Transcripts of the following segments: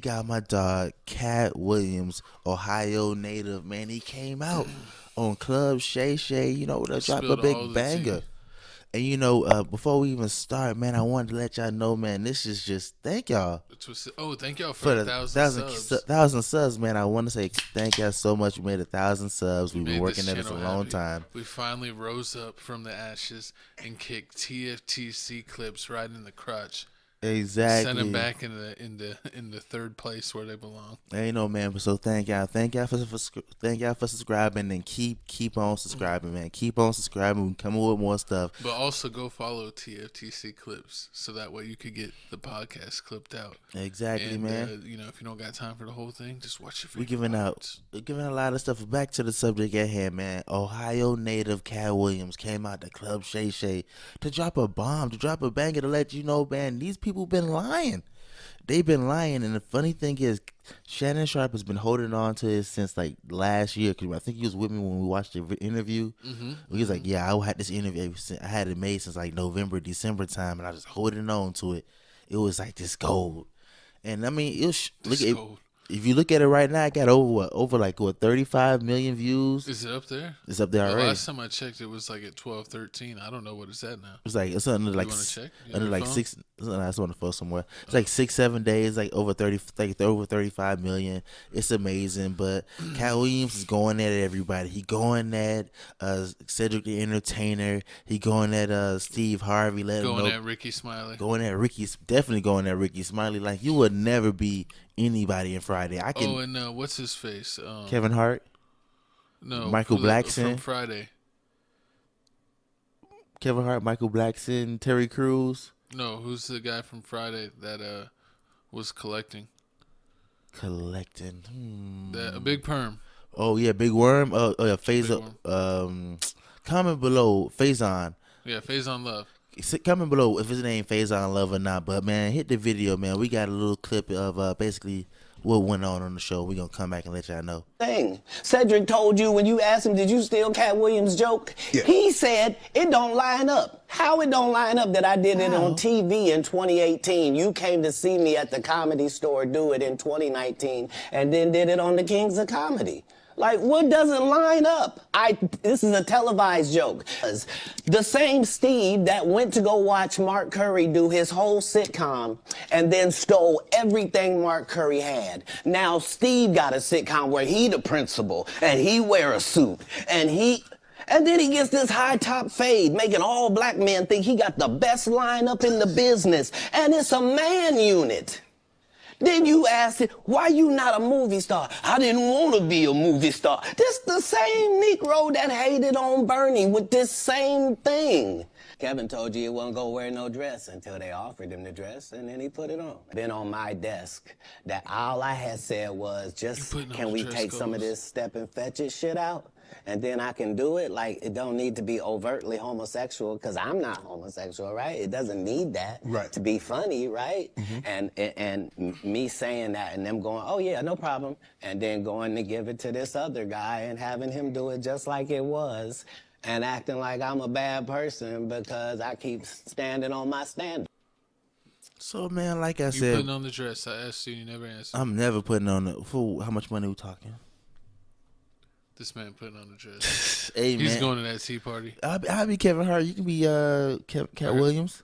Got my dog Katt Williams, Ohio native. Man, he came out on Club Shay Shay. To drop a Spilled all big the tea. banger. And before we even start, man, I wanted to let y'all know, man, this is just thank y'all Oh, thank y'all for for a the thousand subs. thousand subs, man. I want to say thank y'all so much. We made 1,000 subs. You We've been made this working at this a channel long happy. time. We finally rose up from the ashes and kicked TFTC clips right in the crotch. Send them Exactly. back in the third place where they belong. Ain't no man, but so thank y'all thank y'all for subscribing and keep on subscribing, man. Keep on subscribing. We coming with more stuff. But also go follow TFTC clips so that way you could get the podcast clipped out. Exactly, And man. if you don't got time for the whole thing, just watch your We favorite parts. we're giving a lot of stuff. Back to the subject at hand, man. Ohio native Katt Williams came out to Club Shay Shay to drop a bomb, to drop a banger, to let you know, man, these people been lying. They've been lying, and the funny thing is, Shannon Sharp has been holding on to it since like last year. Cause I think he was with me when we watched the interview. He was like, "Yeah, I had this interview. I had it made since like November, December time, and I was holding on to it. It was like this gold." And I mean, This gold. if you look at it right now, it got over like 35 million views. Is it up there? It's up there The already. last time I checked, it was like at 12, 13. I don't know what it's at now. It's under like You want to check? You under on like your phone? six. It's on the phone somewhere. It's like 6-7 days, like over 35 million. It's amazing. But Katt Williams is going at everybody. He going at Cedric the Entertainer. He going at Steve Harvey. Let him Going know. at Ricky Smiley. Going at Ricky, definitely going at Ricky Smiley. Like you would never be anybody in Friday. I can. Oh, and what's his face? Kevin Hart, No, Michael from Blackson, Friday. Kevin Hart, Michael Blackson, Terry Crews. No, who's the guy from Friday that was collecting? Collecting. A big perm. Oh yeah, Big Worm. Oh yeah, Big comment below Faison. Yeah, Faison Love. Comment below if his name Faison Love or not. But man, hit the video, man. We got a little clip of basically what went on the show. We gonna come back and let y'all know. Thing. Cedric told you when you asked him, did you steal Katt Williams' joke? Yeah. He said it don't line up. How it don't line up that I did it How? on TV in 2018? You came to see me at the Comedy Store do it in 2019 and then did it on the Kings of Comedy. Like, what doesn't line up? This is a televised joke. The same Steve that went to go watch Mark Curry do his whole sitcom and then stole everything Mark Curry had. Now Steve got a sitcom where he the principal and he wear a suit and then he gets this high top fade, making all black men think he got the best lineup in the business. And it's a man unit. Then you asked it, why you not a movie star? I didn't want to be a movie star. This the same Negro that hated on Bernie with this same thing. Kevin told you he wasn't gonna wear no dress until they offered him the dress, and then he put it on. Been on my desk that all I had said was, just putting on can the we dress take some of codes. this step and fetch it shit out? And then I can do it. Like, it don't need to be overtly homosexual, because I'm not homosexual, right? It doesn't need that Right. to be funny, right? And me saying that and them going, oh yeah, no problem, and then going to give it to this other guy and having him do it just like it was and acting like I'm a bad person because I keep standing on my stand. So man, like I You said, putting on the dress. I asked you, you never answered. I'm never putting on the for how much money we talking. This man putting on the dress. Hey He's man, going to that tea party. I'll be Kevin Hart. You can be Katt Alright. Williams.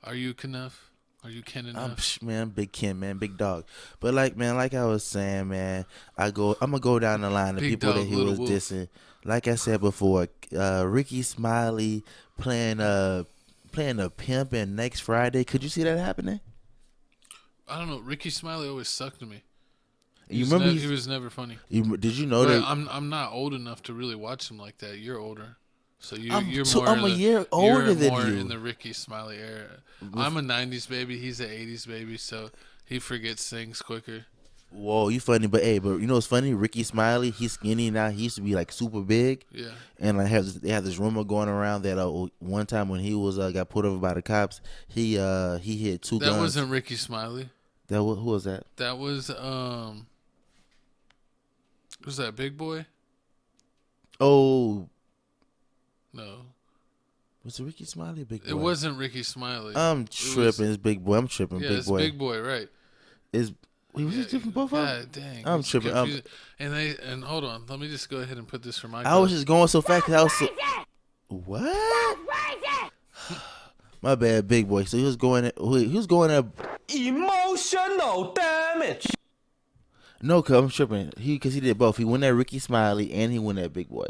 Are you enough? Are you Ken I'm enough? man, big Ken, man, big dog. But like man, like I was saying, man, I'm gonna go down the line of Big people dog, that he little was wolf. dissing. Like I said before, Ricky Smiley playing a pimp in Next Friday. Could you see that happening? I don't know. Ricky Smiley always sucked to me. You remember? He was never funny. Did you know But that? I'm not old enough to really watch him like that. You're older, so I'm you're two- more. I'm in a the- year older you're than more you. in the Ricky Smiley era. I'm a '90s baby. He's an '80s baby, so he forgets things quicker. Whoa, you funny, but you know what's funny? Ricky Smiley, he's skinny now. He used to be like super big, Yeah. and they have this rumor going around that one time when he was got pulled over by the cops, he hit two That guns. wasn't Ricky Smiley. Who was that? That was was that Big Boy? Oh, No, was it Ricky Smiley? Or Big Boy? it wasn't Ricky Smiley. I'm It tripping. was- It's Big Boy. I'm tripping. Yeah, Big it's Boy. Big Boy, right? It's Wait, was it different both of them? God dang. I'm it's tripping. confusing. And hold on. Let me just go ahead and put this for my I was clip. just going so fast because I was so. What? My bad, big boy. So he was going at Emotional damage. no, cause I'm tripping. Because he did both. He went at Ricky Smiley and he went at Big Boy.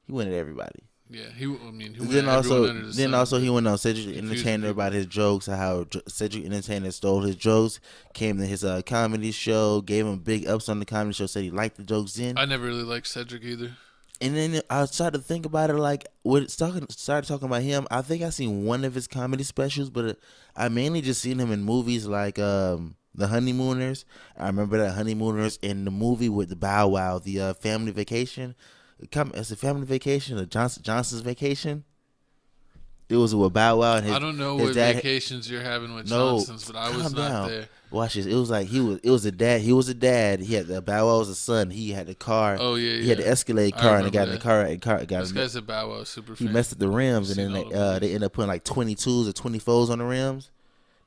He went at everybody. Yeah, he went Then at everyone also, under the sun. he went on Cedric the confusing Entertainer people. about his jokes, how Cedric the Entertainer stole his jokes, came to his comedy show, gave him big ups on the comedy show, said he liked the jokes then. I never really liked Cedric either. And then I started to think about it, like, started talking about him. I think I seen one of his comedy specials, but I mainly just seen him in movies like The Honeymooners. I remember that Honeymooners in the movie with the Bow Wow, the Family Vacation. It's a Family Vacation, or Johnson's Vacation. It was with Bow Wow and his. I don't know his what dad, vacations you're having with No, Johnson's, but I was calm not down. there. Watch this. It was like it was a dad. He was a dad. He had the Bow Wow was a son. He had the car. Oh yeah, He had the Escalade I car and got in remember the car. And got This in guy's a Bow Wow super He fan. messed up the rims, and Seen then all the movies. they ended up putting like 22s or 24s on the rims.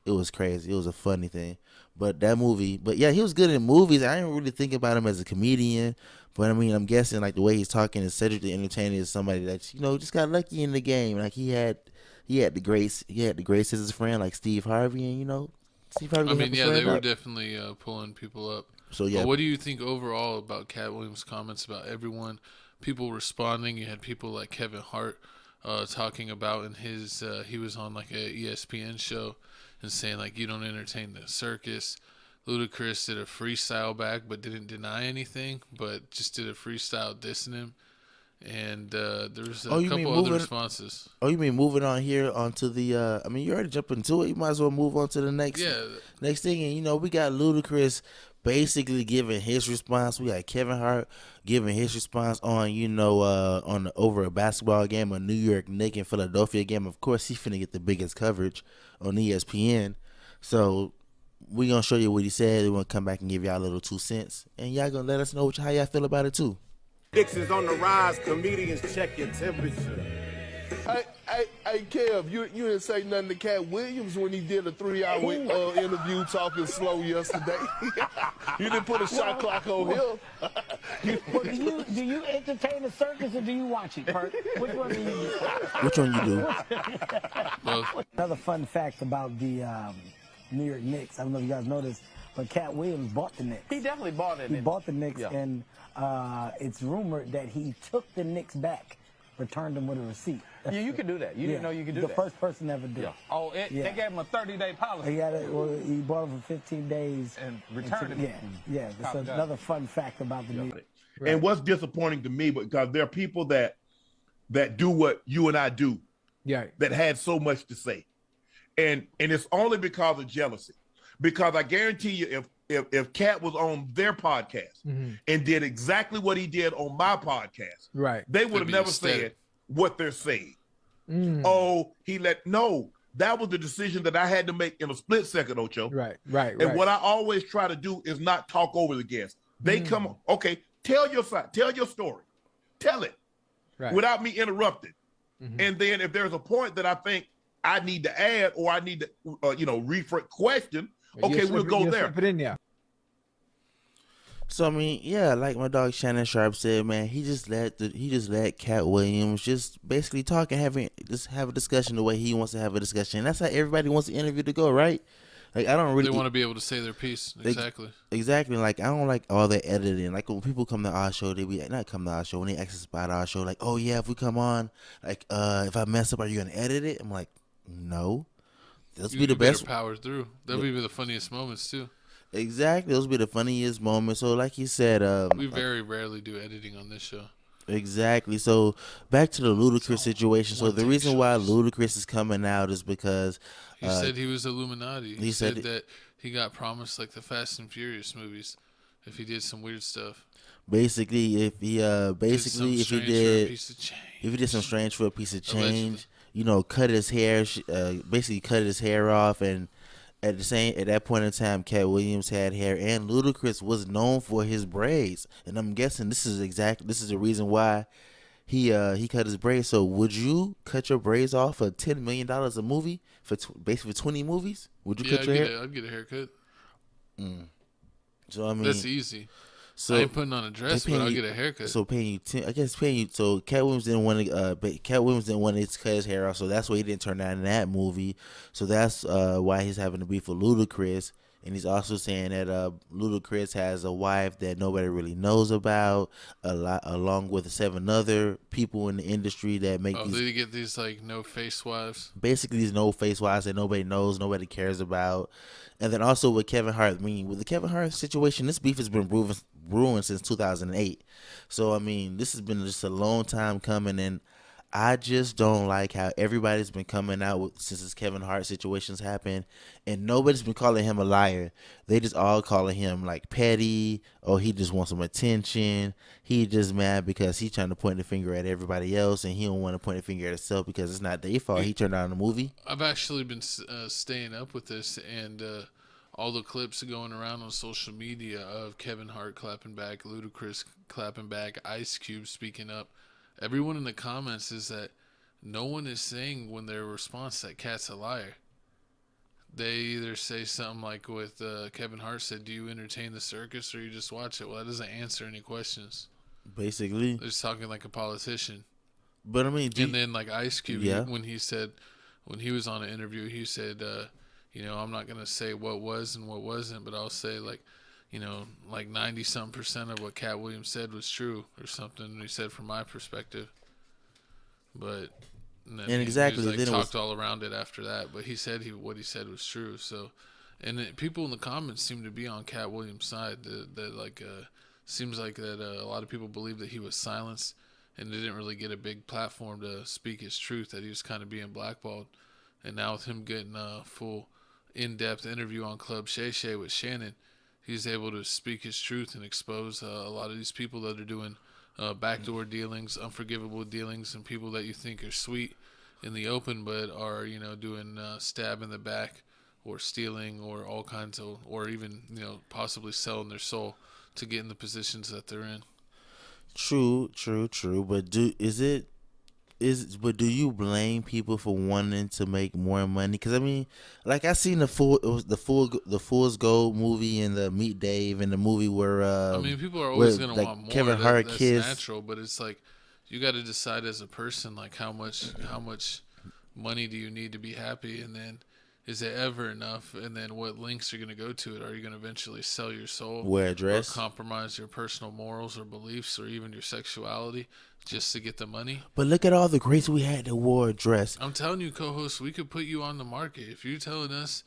It was crazy. It was a funny thing. But that movie, yeah, he was good in movies. I didn't really think about him as a comedian. But I mean, I'm guessing like the way he's talking, is Cedric the Entertainer is somebody that just got lucky in the game. Like he had the grace as his friend, like Steve Harvey, and Steve Harvey. I mean, yeah, they were were definitely pulling people up. So yeah, But what do you think overall about Katt Williams' comments about everyone, people responding? You had people like Kevin Hart talking about in his he was on like a ESPN show and saying like, you don't entertain the circus. Ludacris did a freestyle back but didn't deny anything, but just did a freestyle dissing him. And there was a couple other responses. Oh, you mean moving on here onto the? I mean, you already jumped into it. You might as well move on to the next. Yeah. Next thing, and we got Ludacris basically giving his response. We got Kevin Hart giving his response on over a basketball game, a New York Knicks and Philadelphia game. Of course, he's finna get the biggest coverage on ESPN. So we gonna show you what he said. We're gonna come back and give y'all a little 2 cents, and y'all gonna let us know how y'all feel about it too. Dixon's on the rise. Comedians check your temperature. Hey, Kev, you didn't say nothing to Katt Williams when he did a 3-hour interview talking slow yesterday. You didn't put a shot clock on him. Do you entertain the circus or do you watch it, Kurt? Which one do you do? Which one you do? Another fun fact about the New York Knicks. I don't know if you guys know this, but Katt Williams bought the Knicks. He definitely bought it. He bought the Knicks, Yeah. and it's rumored that he took the Knicks back, returned them with a receipt. Yeah, you can do that. You didn't know you could do the that. The first person ever did. Yeah. Oh, they gave him a 30-day policy. He bought it for 15 days. And returned it. Yeah. That's another fun fact about the New York. Right. And what's disappointing to me, because there are people that do what you and I do, that had so much to say, and it's only because of jealousy. Because I guarantee you, if Katt was on their podcast and did exactly what he did on my podcast, they would have never said what they're saying. Oh, that was the decision that I had to make in a split second, Ocho. Right. And what I always try to do is not talk over the guests. They come on, okay, tell your side, tell your story, tell it without me interrupting. And then if there's a point that I think I need to add or I need to, rephrase question, okay, we'll go there. So I mean, yeah, like my dog Shannon Sharp said, man, he just let Katt Williams just basically talk and have a discussion the way he wants to have a discussion. That's how everybody wants the interview to go, right? Like I don't really. They want to be able to say their piece. Exactly. Exactly. Like I don't like all that editing. Like when people come to our show, they be not come to our show when they ask us about our show. Like, oh yeah, if we come on, like if I mess up, are you gonna edit it? I'm like, no. Those be the best. Power through. That'll be the funniest moments too. Exactly. Those be the funniest moments. So like you said, we very rarely do editing on this show. Exactly. So back to the Ludacris situation. So the reason why Ludacris is coming out is because he said he was Illuminati. He said that he got promised like the Fast and Furious movies if he did some weird stuff. Basically, if he did some strange for a piece of change, cut his hair, basically cut his hair off, and at that point in time, Katt Williams had hair, and Ludacris was known for his braids, and I'm guessing this is the reason why he cut his braids. So would you cut your braids off for $10 million a movie for basically 20 movies? Would you cut your hair? I'd get a haircut. So I mean, that's easy. So I ain't putting on a dress, but I'll get a haircut. So paying you 10, I guess paying you. So Katt Williams didn't want to. Katt Williams didn't want to cut his hair off, so that's why he didn't turn down in that movie. So that's why he's having to beef with Ludacris, and he's also saying that Ludacris has a wife that nobody really knows about, along with 7 other people in the industry that make these. Did he get these like no face wives? Basically, these no face wives that nobody knows, nobody cares about. And then also with Kevin Hart, I mean, with the Kevin Hart situation, this beef has been brewing since 2008. So, I mean, this has been just a long time coming, and I just don't like how everybody's been coming out with, since this Kevin Hart situation's happened, and nobody's been calling him a liar. They just all calling him like petty, or he just wants some attention. He just mad because he's trying to point the finger at everybody else, and he don't want to point the finger at himself because it's not their fault. He turned down the movie. I've actually been staying up with this, and all the clips going around on social media of Kevin Hart clapping back, Ludacris clapping back, Ice Cube speaking up. Everyone in the comments is that no one is saying when their response that Katt's a liar. They either say something like with Kevin Hart said, "Do you entertain the circus or you just watch it?" Well, that doesn't answer any questions. Basically, they're just talking like a politician. But I mean, and then like Ice Cube, when he was on an interview, he said, I'm not gonna say what was and what wasn't, but I'll say like 90-something% of what Katt Williams said was true or something. He said from my perspective, but exactly he talked all around it after that. But he said what he said was true. So, and people in the comments seem to be on Katt Williams' side. That seems like that a lot of people believe that he was silenced and didn't really get a big platform to speak his truth. That he was kind of being blackballed, and now with him getting a full in-depth interview on Club Shay Shay with Shannon, he's able to speak his truth and expose a lot of these people that are doing backdoor dealings, unforgivable dealings, and people that you think are sweet in the open but are, doing stab in the back or stealing or all kinds of, or even, possibly selling their soul to get in the positions that they're in. True. But do you blame people for wanting to make more money? Because I mean, like I seen the Fool's Gold movie and the Meet Dave and the movie where people are always gonna want more. Kevin Hart that's kissed. Natural, but it's like you got to decide as a person like how much money do you need to be happy, and then is it ever enough? And then what links are you going to go to it? Are you going to eventually sell your soul, wear a dress, or compromise your personal morals or beliefs, or even your sexuality just to get the money? But look at all the greats we had that wore a dress. I'm telling you, co-host, we could put you on the market if you're telling us.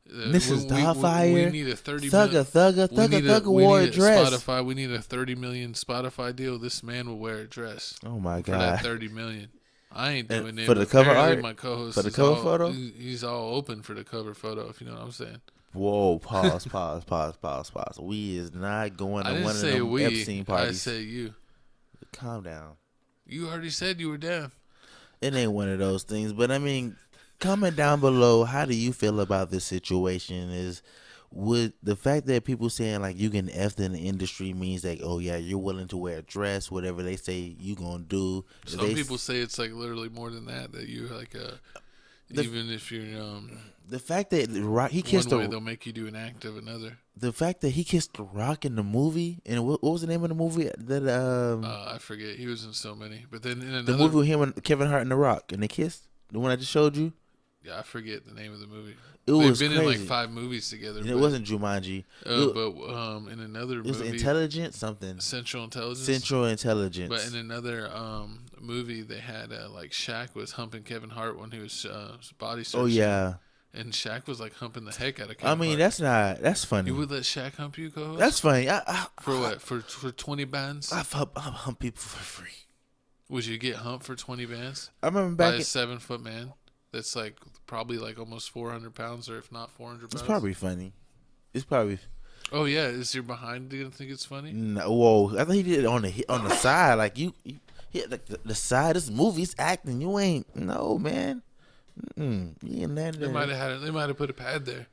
Mrs. Doubtfire, we need a Thugger wore a dress. Spotify, we need a 30 million Spotify deal. This man will wear a dress. Oh my god! For that 30 million. I ain't doing it. For the cover art? My co-host for the cover photo? He's all open for the cover photo, if you know what I'm saying. Whoa, pause. We is not going to one of them Epstein parties. I say you. Calm down. You already said you were down. It ain't one of those things. But, I mean, comment down below, how do you feel about this situation? Would the fact that people saying like you getting effed in the industry means like, oh yeah, you're willing to wear a dress, whatever they say you gonna do. Some people say it's like literally more than that. That you like even if you're the fact that he kissed one way, they'll make you do an act of another. The fact that he kissed The Rock in the movie, and what was the name of the movie that I forget. He was in so many, but then in another, the movie with him and Kevin Hart and The Rock, and they kissed, the one I just showed you. Yeah, I forget the name of the movie. They've been crazy. in like 5 movies together. And it wasn't Jumanji. But in another movie, it was Intelligent something. Central Intelligence. Central Intelligence. But in another movie, they had like Shaq was humping Kevin Hart when he was body searching. Oh yeah. And Shaq was like humping the heck out of Kevin Hart. That's funny. You would let Shaq hump you, co-host? That's funny. For what? For 20 bands? I've humped people for free. Would you get humped for 20 bands? I remember back by a 7-foot man. That's like probably like almost 400 pounds, or if not 400 pounds. It's probably funny. It's probably. Oh yeah, is your behind gonna think it's funny? No, whoa! I thought he did it on the side, like you hit like the side. This movie's acting. You ain't no man. You ain't landed. They might have put a pad there.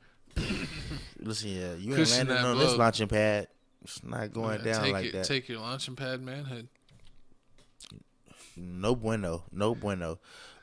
Listen, yeah, you ain't landing on this launching pad. It's not going down like that. Take your launching pad, manhood. No bueno, no bueno.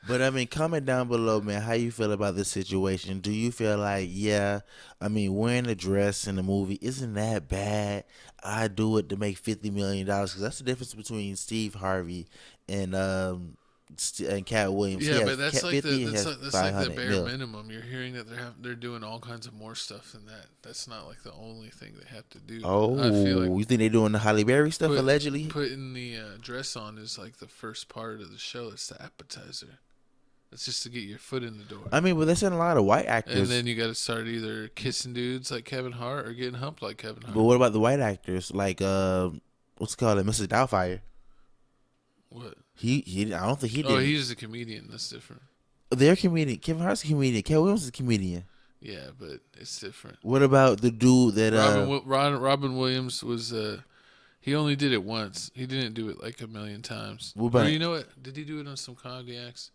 But I mean, comment down below, man. How you feel about this situation? Do you feel like, yeah, I mean, wearing a dress in the movie isn't that bad? I do it to make $50 million because that's the difference between Steve Harvey and and Katt Williams. Yeah, He but has that's like 50, the he has that's like the 500 bare mil. minimum. You're hearing that they're doing all kinds of more stuff than that. That's not like the only thing they have to do. Oh, I feel like you think they're doing the Halle Berry stuff allegedly? putting the dress on is like the first part of the show. It's the appetizer. It's just to get your foot in the door. I mean, but they're sending a lot of white actors. And then you got to start either kissing dudes like Kevin Hart or getting humped like Kevin Hart. But what about the white actors? Like, what's it called? Mrs. Doubtfire. What? He I don't think he did. Oh, he's a comedian. That's different. They're a comedian. Kevin Hart's a comedian. Katt Williams is a comedian. Yeah, but it's different. What about the dude that Robin Williams was he only did it once. He didn't do it like a million times. What about or you know what? Did he do it on some comedy acts?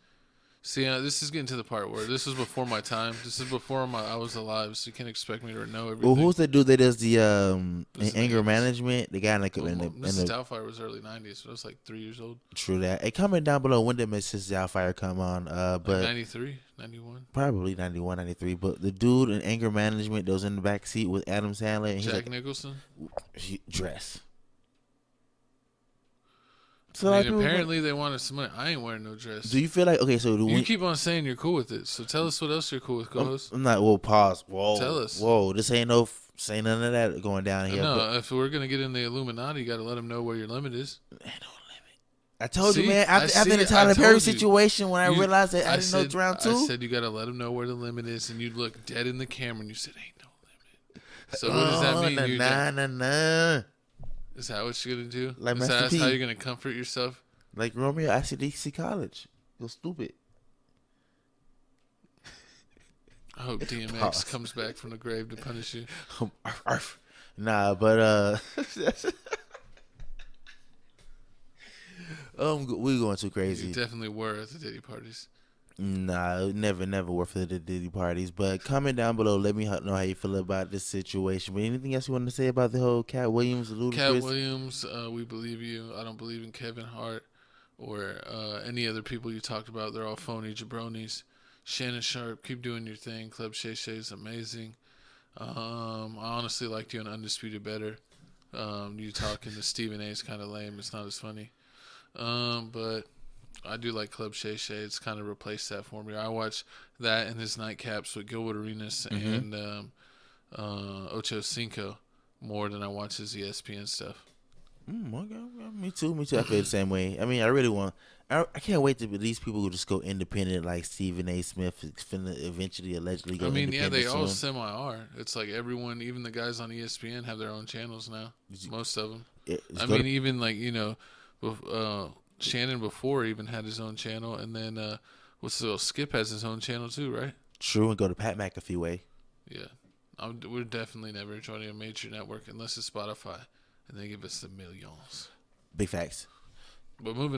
See, this is getting to the part where this was before my time. This is before I was alive, so you can't expect me to know everything. Well, who's the dude that does the anger management? The guy in Mrs. Doubtfire was early '90s, so I was like 3 years old. True that. Hey, comment down below when did Mrs. Doubtfire come on? But like 93, 91, probably 91, 93. But the dude in anger management that was in the back seat with Adam Sandler, and Jack Nicholson, dress. So I mean, apparently they wanted some money. I ain't wearing no dress. Do you feel like you keep on saying you're cool with it? So tell us what else you're cool with, co-host. I'm not. Well, pause. Whoa. Tell us. Whoa. This ain't say none of that going down here. No, if we're gonna get in the Illuminati, you got to let them know where your limit is. Ain't no limit. I told you, man. After the Tyler Perry situation, when I realized that I didn't know it's round 2, I said you got to let them know where the limit is, and you look dead in the camera and you said, "Ain't no limit." So what does that mean? Nah. Is that what you're gonna do? Like is that how you're gonna comfort yourself? Like Romeo, ICDC College. You're stupid. I hope DMX comes back from the grave to punish you. Nah, but we going too crazy. You definitely were at the Diddy parties. Nah, never were for the Diddy parties. But comment down below, let me know how you feel about this situation. But anything else you want to say about the whole Katt Williams, Ludacris? Katt Williams, we believe you. I don't believe in Kevin Hart or any other people you talked about. They're all phony jabronis. Shannon Sharp, keep doing your thing. Club Shay Shay is amazing. I honestly liked you in Undisputed better. You talking to Stephen A is kind of lame. It's not as funny. But I do like Club Shay Shay. It's kind of replaced that for me. I watch that and his nightcaps with Gilbert Arenas and Ocho Cinco more than I watch his ESPN stuff. Okay. Me too. I feel the same way. I mean, I can't wait to these people who just go independent, like Stephen A. Smith is finna eventually allegedly go independent. Yeah, they all semi-are. It's like everyone, even the guys on ESPN have their own channels now. Most of them. Even like, Shannon before even had his own channel, and then Skip has his own channel too, right? True, and go to Pat McAfee way. Yeah, we're definitely never joining a major network unless it's Spotify, and they give us the millions. Big facts. But moving